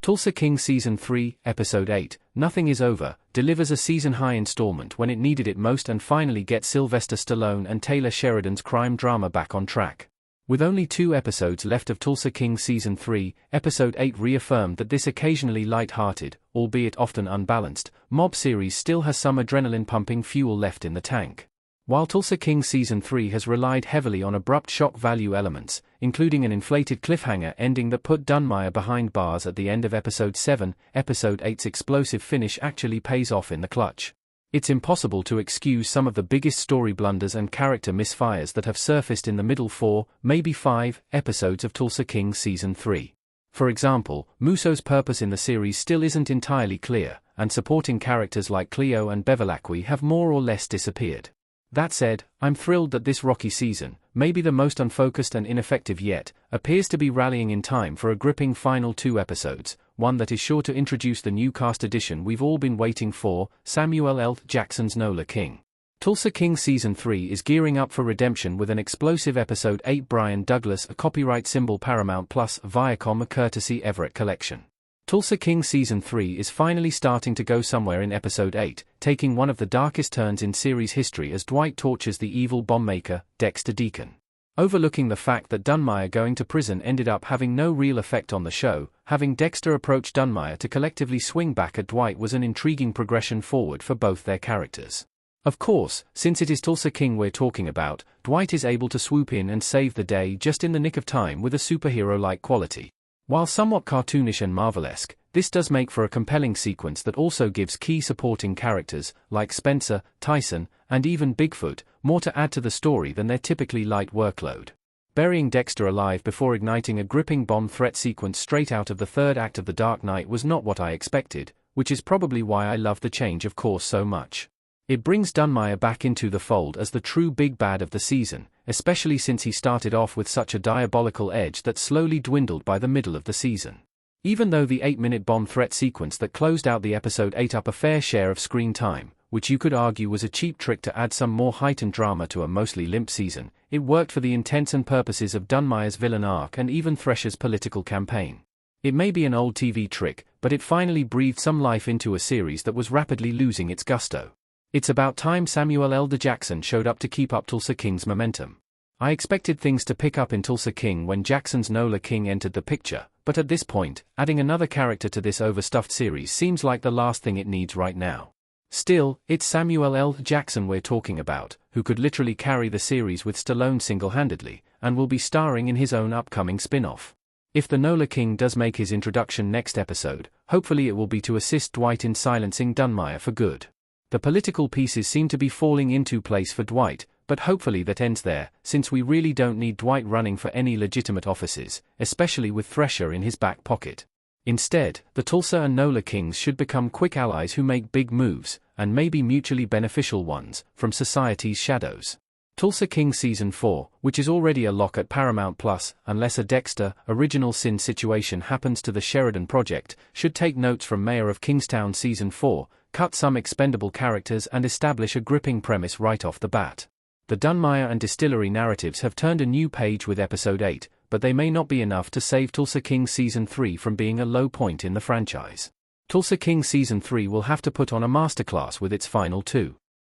Tulsa King Season 3, Episode 8, Nothing Is Over, delivers a season-high installment when it needed it most and finally gets Sylvester Stallone and Taylor Sheridan's crime drama back on track. With only 2 episodes left of Tulsa King Season 3, Episode 8 reaffirmed that this occasionally light-hearted, albeit often unbalanced, mob series still has some adrenaline-pumping fuel left in the tank. While Tulsa King Season 3 has relied heavily on abrupt shock value elements, including an inflated cliffhanger ending that put Dunmire behind bars at the end of Episode 7, Episode 8's explosive finish actually pays off in the clutch. It's impossible to excuse some of the biggest story blunders and character misfires that have surfaced in the middle 4, maybe 5, episodes of Tulsa King Season 3. For example, Musso's purpose in the series still isn't entirely clear, and supporting characters like Cleo and Bevilacqua have more or less disappeared. That said, I'm thrilled that this rocky season, maybe the most unfocused and ineffective yet, appears to be rallying in time for a gripping final 2 episodes, one that is sure to introduce the new cast addition we've all been waiting for, Samuel L. Jackson's Nola King. Tulsa King Season 3 is gearing up for redemption with an explosive Episode 8 Brian Douglas, a copyright symbol Paramount Plus, Viacom, a courtesy Everett collection. Tulsa King Season 3 is finally starting to go somewhere in Episode 8, taking one of the darkest turns in series history as Dwight tortures the evil bomb maker, Dexter Deacon. Overlooking the fact that Dunmire going to prison ended up having no real effect on the show, having Dexter approach Dunmire to collectively swing back at Dwight was an intriguing progression forward for both their characters. Of course, since it is Tulsa King we're talking about, Dwight is able to swoop in and save the day just in the nick of time with a superhero-like quality. While somewhat cartoonish and Marvelesque, this does make for a compelling sequence that also gives key supporting characters, like Spencer, Tyson, and even Bigfoot, more to add to the story than their typically light workload. Burying Dexter alive before igniting a gripping bomb threat sequence straight out of the 3rd act of The Dark Knight was not what I expected, which is probably why I love the change of course so much. It brings Dunmire back into the fold as the true big bad of the season, especially since he started off with such a diabolical edge that slowly dwindled by the middle of the season. Even though the 8-minute bomb threat sequence that closed out the episode ate up a fair share of screen time, which you could argue was a cheap trick to add some more heightened drama to a mostly limp season, it worked for the intents and purposes of Dunmire's villain arc and even Thresher's political campaign. It may be an old TV trick, but it finally breathed some life into a series that was rapidly losing its gusto. It's about time Samuel L. Jackson showed up to keep up Tulsa King's momentum. I expected things to pick up in Tulsa King when Jackson's Nola King entered the picture, but at this point, adding another character to this overstuffed series seems like the last thing it needs right now. Still, it's Samuel L. Jackson we're talking about, who could literally carry the series with Stallone single-handedly, and will be starring in his own upcoming spin-off. If the Nola King does make his introduction next episode, hopefully it will be to assist Dwight in silencing Dunmire for good. The political pieces seem to be falling into place for Dwight, but hopefully that ends there, since we really don't need Dwight running for any legitimate offices, especially with Thresher in his back pocket. Instead, the Tulsa and Nola Kings should become quick allies who make big moves, and maybe mutually beneficial ones, from society's shadows. Tulsa King Season 4, which is already a lock at Paramount Plus, unless a Dexter, Original Sin situation happens to the Sheridan project, should take notes from Mayor of Kingstown Season 4, cut some expendable characters and establish a gripping premise right off the bat. The Dunmire and Distillery narratives have turned a new page with Episode 8, but they may not be enough to save Tulsa King Season 3 from being a low point in the franchise. Tulsa King Season 3 will have to put on a masterclass with its final 2.